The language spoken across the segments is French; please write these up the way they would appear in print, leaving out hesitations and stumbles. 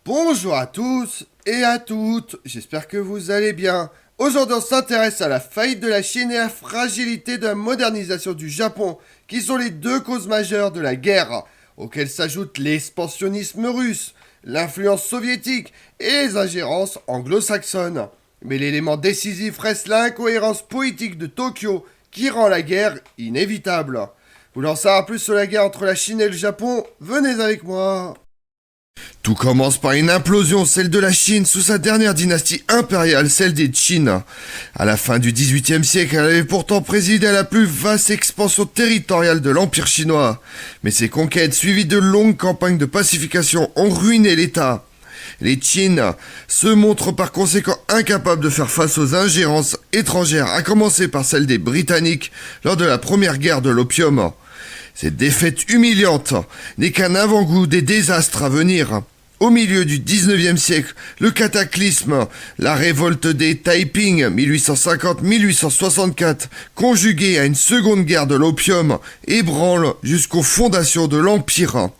Bonjour à tous et à toutes, j'espère que vous allez bien. Aujourd'hui on s'intéresse à la faillite de la Chine et à la fragilité de la modernisation du Japon, qui sont les deux causes majeures de la guerre, auxquelles s'ajoutent l'expansionnisme russe, l'influence soviétique et les ingérences anglo-saxonnes. Mais l'élément décisif reste l'incohérence politique de Tokyo, qui rend la guerre inévitable. Voulant en savoir plus sur la guerre entre la Chine et le Japon, venez avec moi. Tout commence par une implosion, celle de la Chine, sous sa dernière dynastie impériale, celle des Qin. À la fin du XVIIIe siècle, elle avait pourtant présidé à la plus vaste expansion territoriale de l'Empire chinois. Mais ces conquêtes, suivies de longues campagnes de pacification, ont ruiné l'État. Les Qin se montrent par conséquent incapables de faire face aux ingérences étrangères, à commencer par celle des Britanniques lors de la première guerre de l'opium. Cette défaite humiliante n'est qu'un avant-goût des désastres à venir. Au milieu du 19e siècle, le cataclysme, la révolte des Taiping 1850-1864, conjuguée à une seconde guerre de l'opium, ébranle jusqu'aux fondations de l'Empire.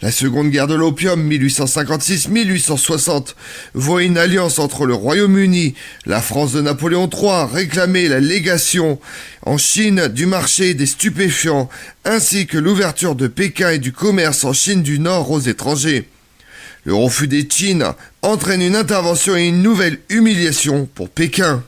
La seconde guerre de l'opium 1856-1860 voit une alliance entre le Royaume-Uni, la France de Napoléon III réclamer la légation en Chine du marché des stupéfiants, ainsi que l'ouverture de Pékin et du commerce en Chine du Nord aux étrangers. Le refus des Qin entraîne une intervention et une nouvelle humiliation pour Pékin.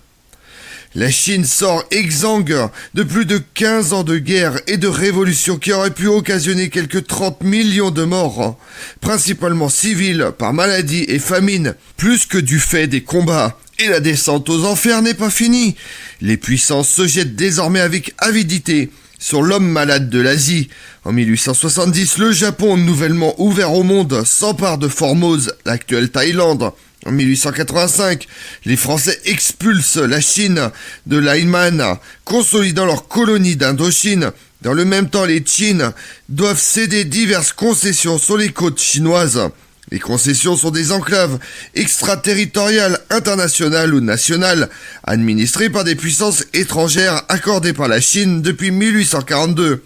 La Chine sort exsangue de plus de 15 ans de guerre et de révolution qui auraient pu occasionner quelques 30 millions de morts, principalement civils par maladie et famine, plus que du fait des combats. Et la descente aux enfers n'est pas finie. Les puissances se jettent désormais avec avidité sur l'homme malade de l'Asie. En 1870, le Japon, nouvellement ouvert au monde, s'empare de Formose, l'actuelle Thaïlande. En 1885, les Français expulsent la Chine de l'Hainan, consolidant leur colonie d'Indochine. Dans le même temps, les Qin doivent céder diverses concessions sur les côtes chinoises. Les concessions sont des enclaves extraterritoriales, internationales ou nationales, administrées par des puissances étrangères accordées par la Chine depuis 1842.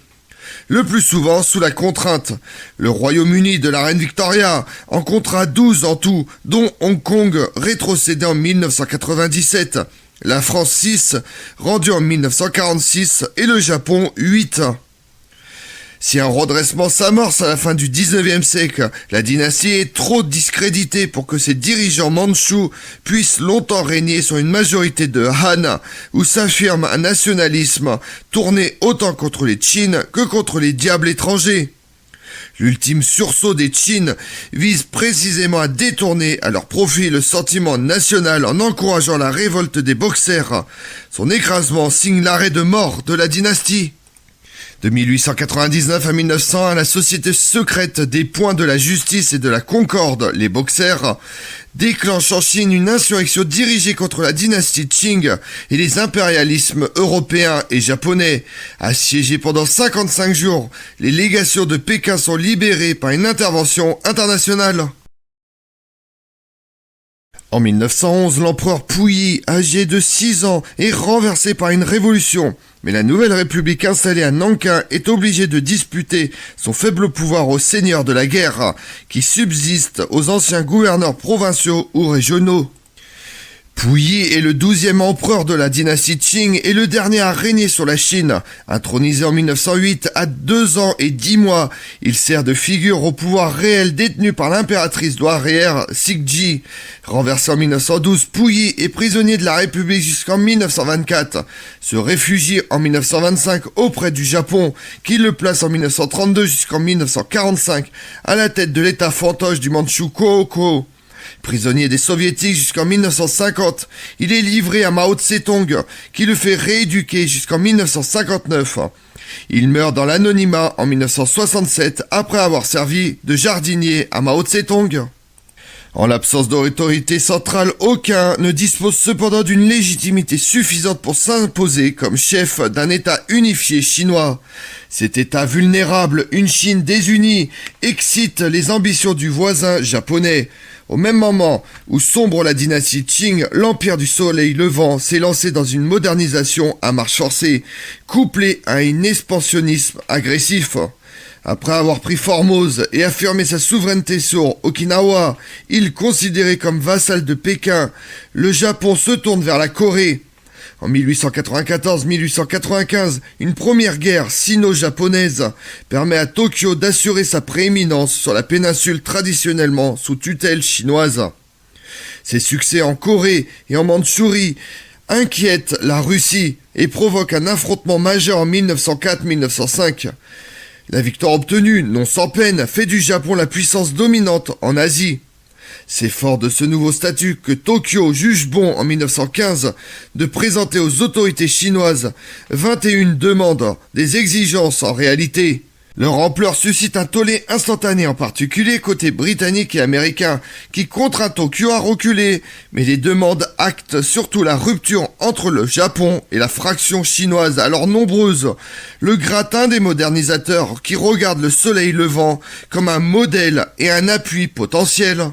Le plus souvent sous la contrainte. Le Royaume-Uni de la reine Victoria en comptera 12 en tout, dont Hong Kong rétrocédé en 1997, la France 6 rendue en 1946 et le Japon 8. Si un redressement s'amorce à la fin du 19e siècle, la dynastie est trop discréditée pour que ses dirigeants mandchous puissent longtemps régner sur une majorité de Han, où s'affirme un nationalisme tourné autant contre les Qin que contre les diables étrangers. L'ultime sursaut des Qin vise précisément à détourner à leur profit le sentiment national en encourageant la révolte des Boxers. Son écrasement signe l'arrêt de mort de la dynastie. De 1899 à 1901, la société secrète des points de la justice et de la concorde, les Boxers, déclenche en Chine une insurrection dirigée contre la dynastie Qing et les impérialismes européens et japonais. Assiégés pendant 55 jours, les légations de Pékin sont libérées par une intervention internationale. En 1911, l'empereur Puyi, âgé de 6 ans, est renversé par une révolution. Mais la nouvelle république installée à Nankin est obligée de disputer son faible pouvoir aux seigneurs de la guerre, qui subsistent aux anciens gouverneurs provinciaux ou régionaux. Puyi est le 12e empereur de la dynastie Qing et le dernier à régner sur la Chine. Intronisé en 1908 à 2 ans et 10 mois, il sert de figure au pouvoir réel détenu par l'impératrice douairière Cixi. Renversé en 1912, Puyi est prisonnier de la République jusqu'en 1924. Se réfugie en 1925 auprès du Japon, qui le place en 1932 jusqu'en 1945 à la tête de l'état fantoche du Mandchou Kōko. Prisonnier des soviétiques jusqu'en 1950, il est livré à Mao Tse-tung, qui le fait rééduquer jusqu'en 1959. Il meurt dans l'anonymat en 1967 après avoir servi de jardinier à Mao Tse-tung. En l'absence d'autorité centrale, aucun ne dispose cependant d'une légitimité suffisante pour s'imposer comme chef d'un État unifié chinois. Cet État vulnérable, une Chine désunie, excite les ambitions du voisin japonais. Au même moment où sombre la dynastie Qing, l'empire du soleil levant s'est lancé dans une modernisation à marche forcée, couplée à un expansionnisme agressif. Après avoir pris Formose et affirmé sa souveraineté sur Okinawa, île considérée comme vassale de Pékin, le Japon se tourne vers la Corée. En 1894-1895, une première guerre sino-japonaise permet à Tokyo d'assurer sa prééminence sur la péninsule traditionnellement sous tutelle chinoise. Ses succès en Corée et en Mandchourie inquiètent la Russie et provoquent un affrontement majeur en 1904-1905. La victoire obtenue, non sans peine, fait du Japon la puissance dominante en Asie. C'est fort de ce nouveau statut que Tokyo juge bon en 1915 de présenter aux autorités chinoises 21 demandes, des exigences en réalité. Leur ampleur suscite un tollé instantané, en particulier côté britannique et américain, qui contraint Tokyo à reculer, mais les demandes actent surtout la rupture entre le Japon et la fraction chinoise, alors nombreuse, le gratin des modernisateurs qui regardent le soleil levant comme un modèle et un appui potentiel.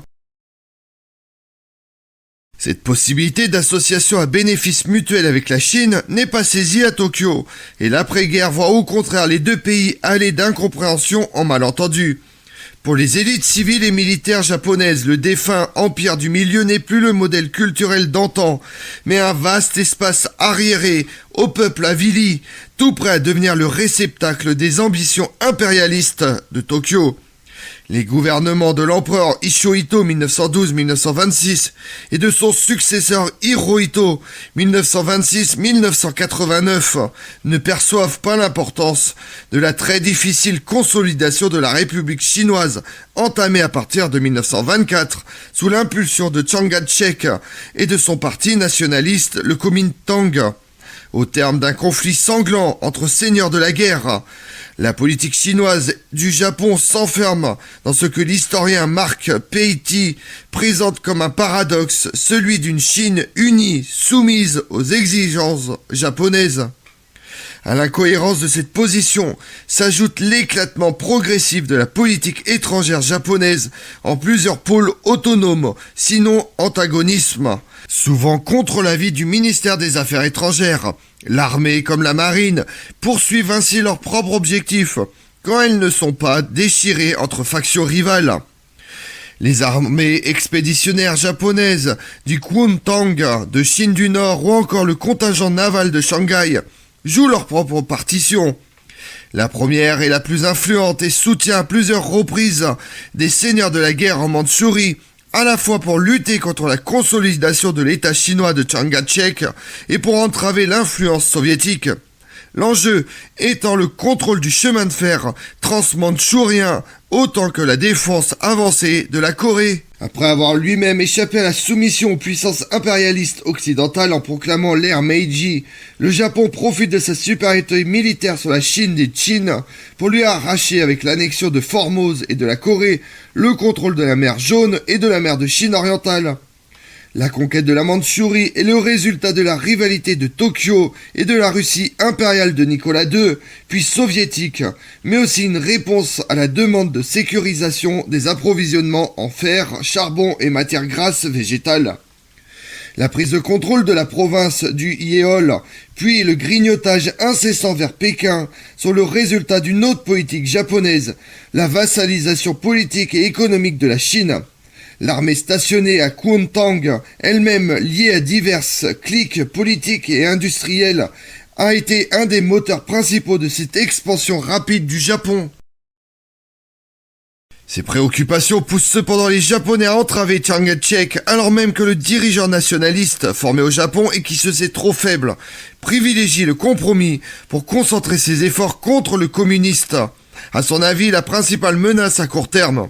Cette possibilité d'association à bénéfice mutuel avec la Chine n'est pas saisie à Tokyo, et l'après-guerre voit au contraire les deux pays aller d'incompréhension en malentendu. Pour les élites civiles et militaires japonaises, le défunt empire du milieu n'est plus le modèle culturel d'antan, mais un vaste espace arriéré, au peuple avili, tout prêt à devenir le réceptacle des ambitions impérialistes de Tokyo. Les gouvernements de l'empereur Hishohito 1912-1926 et de son successeur Hirohito 1926-1989 ne perçoivent pas l'importance de la très difficile consolidation de la République chinoise entamée à partir de 1924 sous l'impulsion de Chiang Kai-shek et de son parti nationaliste, le Kuomintang. Au terme d'un conflit sanglant entre seigneurs de la guerre, la politique chinoise du Japon s'enferme dans ce que l'historien Mark Peiti présente comme un paradoxe, celui d'une Chine unie, soumise aux exigences japonaises. À l'incohérence de cette position s'ajoute l'éclatement progressif de la politique étrangère japonaise en plusieurs pôles autonomes, sinon antagonismes, souvent contre l'avis du ministère des Affaires étrangères. L'armée comme la marine poursuivent ainsi leurs propres objectifs, quand elles ne sont pas déchirées entre factions rivales. Les armées expéditionnaires japonaises du Kuomintang, de Chine du Nord ou encore le contingent naval de Shanghai jouent leur propre partition. La première est la plus influente et soutient à plusieurs reprises des seigneurs de la guerre en Mandchourie, à la fois pour lutter contre la consolidation de l'État chinois de Chiang Kai-shek et pour entraver l'influence soviétique. L'enjeu étant le contrôle du chemin de fer transmandchourien autant que la défense avancée de la Corée. Après avoir lui-même échappé à la soumission aux puissances impérialistes occidentales en proclamant l'ère Meiji, le Japon profite de sa supériorité militaire sur la Chine des Qin pour lui arracher avec l'annexion de Formose et de la Corée le contrôle de la mer Jaune et de la mer de Chine orientale. La conquête de la Mandchourie est le résultat de la rivalité de Tokyo et de la Russie impériale de Nicolas II, puis soviétique, mais aussi une réponse à la demande de sécurisation des approvisionnements en fer, charbon et matières grasses végétales. La prise de contrôle de la province du Yeol, puis le grignotage incessant vers Pékin sont le résultat d'une autre politique japonaise, la vassalisation politique et économique de la Chine. L'armée stationnée à Kuomintang, elle-même liée à diverses cliques politiques et industrielles, a été un des moteurs principaux de cette expansion rapide du Japon. Ces préoccupations poussent cependant les Japonais à entraver Chiang Kai-shek, alors même que le dirigeant nationaliste, formé au Japon et qui se sait trop faible, privilégie le compromis pour concentrer ses efforts contre le communiste. À son avis, la principale menace à court terme.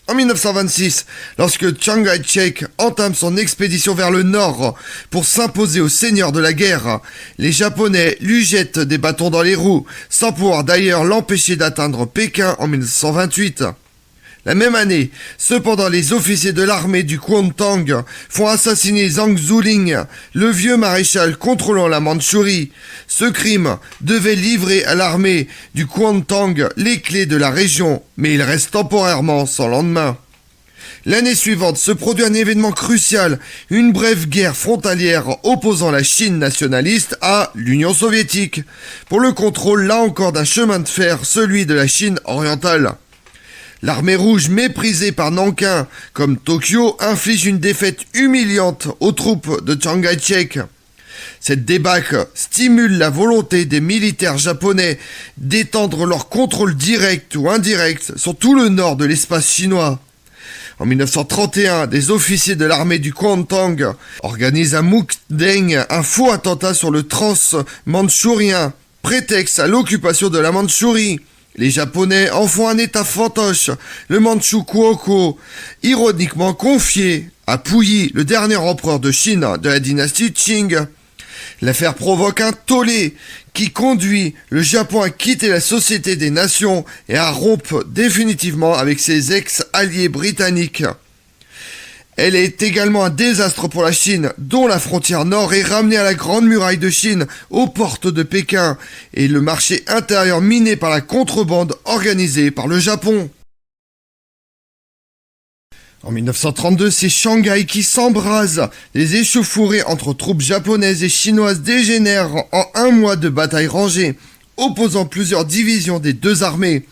En 1926, lorsque Chiang Kai-shek entame son expédition vers le nord pour s'imposer aux seigneurs de la guerre, les Japonais lui jettent des bâtons dans les roues, sans pouvoir d'ailleurs l'empêcher d'atteindre Pékin en 1928. La même année, cependant, les officiers de l'armée du Kuomintang font assassiner Zhang Zuling, le vieux maréchal contrôlant la Mandchourie. Ce crime devait livrer à l'armée du Kuomintang les clés de la région, mais il reste temporairement sans lendemain. L'année suivante se produit un événement crucial, une brève guerre frontalière opposant la Chine nationaliste à l'Union soviétique, pour le contrôle là encore d'un chemin de fer, celui de la Chine orientale. L'armée rouge, méprisée par Nankin comme Tokyo, inflige une défaite humiliante aux troupes de Chiang Kai-shek. Cette débâcle stimule la volonté des militaires japonais d'étendre leur contrôle direct ou indirect sur tout le nord de l'espace chinois. En 1931, des officiers de l'armée du Kuomintang organisent à Mukden un faux attentat sur le Trans-Mandchourien, prétexte à l'occupation de la Mandchourie. Les Japonais en font un état fantoche, le Manchukuo, ironiquement confié à Puyi, le dernier empereur de Chine de la dynastie Qing. L'affaire provoque un tollé qui conduit le Japon à quitter la Société des Nations et à rompre définitivement avec ses ex-alliés britanniques. Elle est également un désastre pour la Chine, dont la frontière nord est ramenée à la Grande Muraille de Chine, aux portes de Pékin, et le marché intérieur miné par la contrebande organisée par le Japon. En 1932, c'est Shanghai qui s'embrase. Les échauffourées entre troupes japonaises et chinoises dégénèrent en un mois de bataille rangée, opposant plusieurs divisions des deux armées.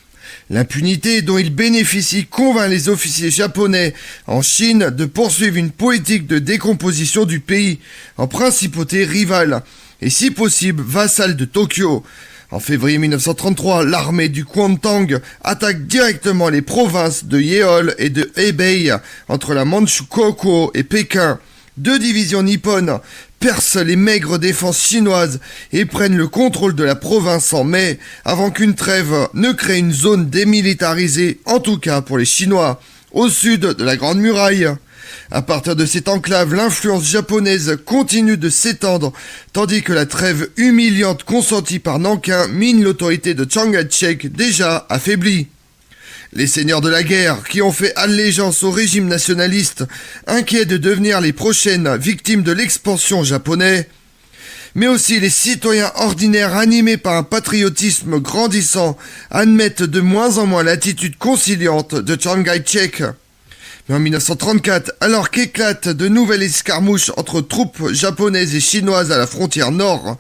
L'impunité dont ils bénéficient convainc les officiers japonais en Chine de poursuivre une politique de décomposition du pays en principauté rivale, et si possible vassale de Tokyo. En février 1933, l'armée du Kuomintang attaque directement les provinces de Yeol et de Hebei entre la Manchukuo et Pékin. Deux divisions nippones percent les maigres défenses chinoises et prennent le contrôle de la province en mai, avant qu'une trêve ne crée une zone démilitarisée, en tout cas pour les Chinois, au sud de la Grande Muraille. À partir de cette enclave, l'influence japonaise continue de s'étendre, tandis que la trêve humiliante consentie par Nankin mine l'autorité de Chiang Kai-shek déjà affaiblie. Les seigneurs de la guerre, qui ont fait allégeance au régime nationaliste, inquiets de devenir les prochaines victimes de l'expansion japonaise, mais aussi les citoyens ordinaires animés par un patriotisme grandissant, admettent de moins en moins l'attitude conciliante de Chiang Kai-shek. Mais en 1934, alors qu'éclatent de nouvelles escarmouches entre troupes japonaises et chinoises à la frontière nord,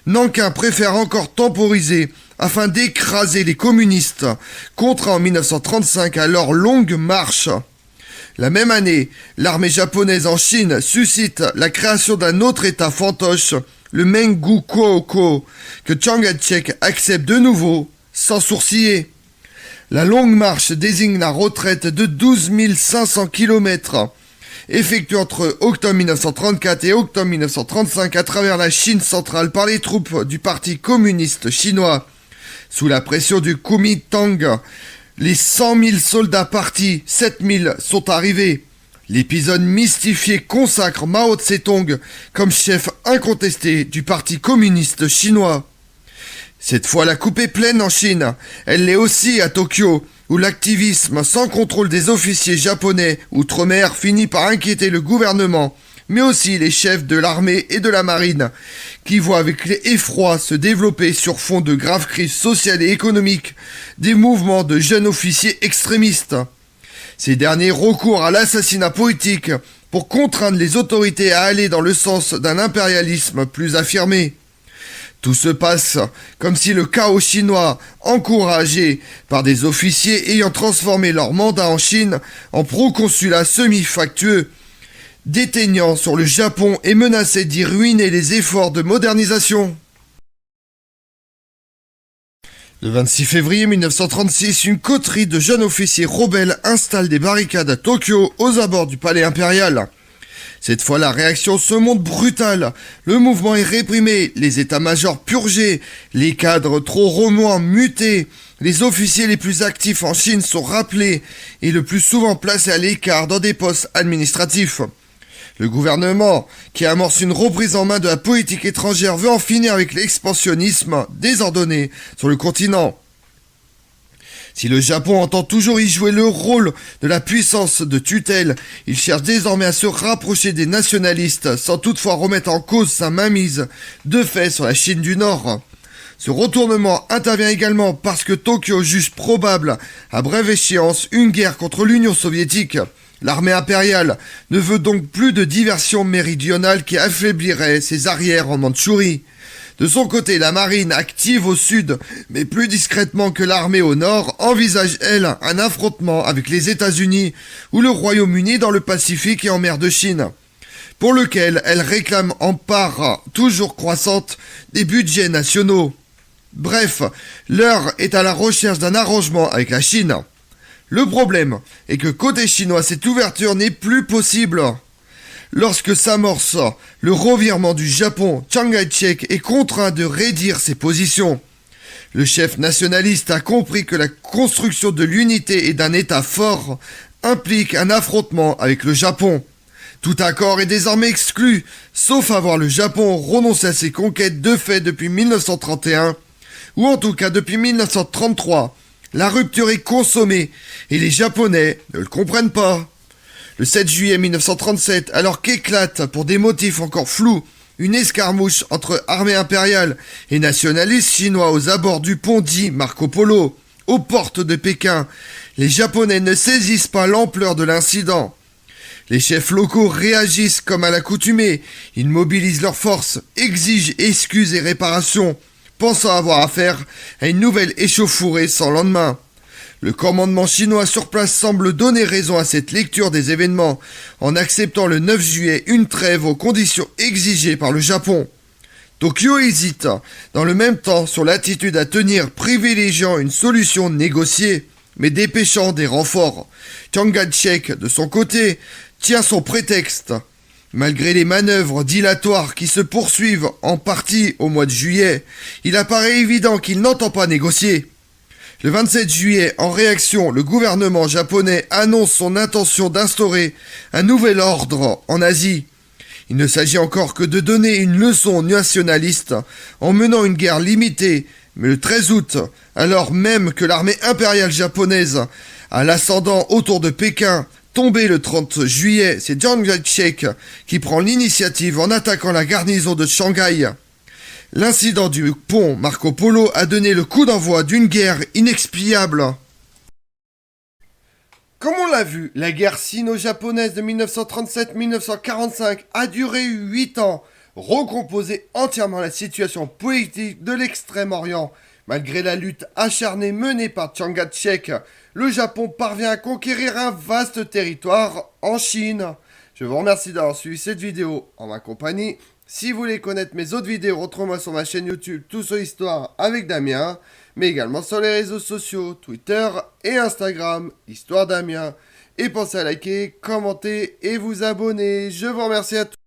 Nankin préfère encore temporiser afin d'écraser les communistes, contraints en 1935 à leur longue marche. La même année, l'armée japonaise en Chine suscite la création d'un autre état fantoche, le Mengukuo, que Chiang Kai-shek accepte de nouveau, sans sourciller. La longue marche désigne la retraite de 12 500 km, effectuée entre octobre 1934 et octobre 1935 à travers la Chine centrale par les troupes du Parti communiste chinois. Sous la pression du Kuomintang, les 100 000 soldats partis, 7 000 sont arrivés. L'épisode mystifié consacre Mao Tse-tung comme chef incontesté du Parti communiste chinois. Cette fois, la coupe est pleine en Chine. Elle l'est aussi à Tokyo, où l'activisme sans contrôle des officiers japonais outre-mer finit par inquiéter le gouvernement, mais aussi les chefs de l'armée et de la marine, qui voient avec effroi se développer sur fond de graves crises sociales et économiques des mouvements de jeunes officiers extrémistes. Ces derniers recourent à l'assassinat politique pour contraindre les autorités à aller dans le sens d'un impérialisme plus affirmé. Tout se passe comme si le chaos chinois, encouragé par des officiers ayant transformé leur mandat en Chine en proconsulat semi-factueux, déteignant sur le Japon et menaçait d'y ruiner les efforts de modernisation. Le 26 février 1936, une coterie de jeunes officiers rebelles installe des barricades à Tokyo aux abords du palais impérial. Cette fois, la réaction se montre brutale. Le mouvement est réprimé, les états-majors purgés, les cadres trop remuants mutés, les officiers les plus actifs en Chine sont rappelés et le plus souvent placés à l'écart dans des postes administratifs. Le gouvernement, qui amorce une reprise en main de la politique étrangère, veut en finir avec l'expansionnisme désordonné sur le continent. Si le Japon entend toujours y jouer le rôle de la puissance de tutelle, il cherche désormais à se rapprocher des nationalistes sans toutefois remettre en cause sa mainmise de fait sur la Chine du Nord. Ce retournement intervient également parce que Tokyo juge probable, à brève échéance, une guerre contre l'Union soviétique. L'armée impériale ne veut donc plus de diversion méridionale qui affaiblirait ses arrières en Mandchourie. De son côté, la marine, active au sud, mais plus discrètement que l'armée au nord, envisage, elle, un affrontement avec les États-Unis ou le Royaume-Uni dans le Pacifique et en mer de Chine, pour lequel elle réclame en part toujours croissante des budgets nationaux. Bref, l'heure est à la recherche d'un arrangement avec la Chine. Le problème est que côté chinois, cette ouverture n'est plus possible. Lorsque s'amorce le revirement du Japon, Chiang Kai-shek est contraint de raidir ses positions. Le chef nationaliste a compris que la construction de l'unité et d'un État fort implique un affrontement avec le Japon. Tout accord est désormais exclu, sauf à voir le Japon renoncer à ses conquêtes de fait depuis 1931, ou en tout cas depuis 1933. La rupture est consommée, et les Japonais ne le comprennent pas. Le 7 juillet 1937, alors qu'éclate, pour des motifs encore flous, une escarmouche entre armée impériale et nationalistes chinois aux abords du pont dit Marco Polo, aux portes de Pékin, les Japonais ne saisissent pas l'ampleur de l'incident. Les chefs locaux réagissent comme à l'accoutumée, ils mobilisent leurs forces, exigent excuses et réparations, pensant avoir affaire à une nouvelle échauffourée sans lendemain. Le commandement chinois sur place semble donner raison à cette lecture des événements en acceptant le 9 juillet une trêve aux conditions exigées par le Japon. Tokyo hésite dans le même temps sur l'attitude à tenir, privilégiant une solution négociée, mais dépêchant des renforts. Chiang Kai-shek, de son côté, tient son prétexte. Malgré les manœuvres dilatoires qui se poursuivent en partie au mois de juillet, il apparaît évident qu'il n'entend pas négocier. Le 27 juillet, en réaction, le gouvernement japonais annonce son intention d'instaurer un nouvel ordre en Asie. Il ne s'agit encore que de donner une leçon nationaliste en menant une guerre limitée, mais le 13 août, alors même que l'armée impériale japonaise a l'ascendant autour de Pékin, tombé le 30 juillet, c'est Chiang Kai-shek qui prend l'initiative en attaquant la garnison de Shanghai. L'incident du pont Marco Polo a donné le coup d'envoi d'une guerre inexpiable. Comme on l'a vu, la guerre sino-japonaise de 1937-1945 a duré 8 ans, recomposé entièrement la situation politique de l'Extrême-Orient. Malgré la lutte acharnée menée par Chiang Kai-shek, le Japon parvient à conquérir un vaste territoire en Chine. Je vous remercie d'avoir suivi cette vidéo en ma compagnie. Si vous voulez connaître mes autres vidéos, retrouvez-moi sur ma chaîne YouTube Tout sur Histoire avec Damien, mais également sur les réseaux sociaux, Twitter et Instagram, Histoire Damien. Et pensez à liker, commenter et vous abonner. Je vous remercie à tous.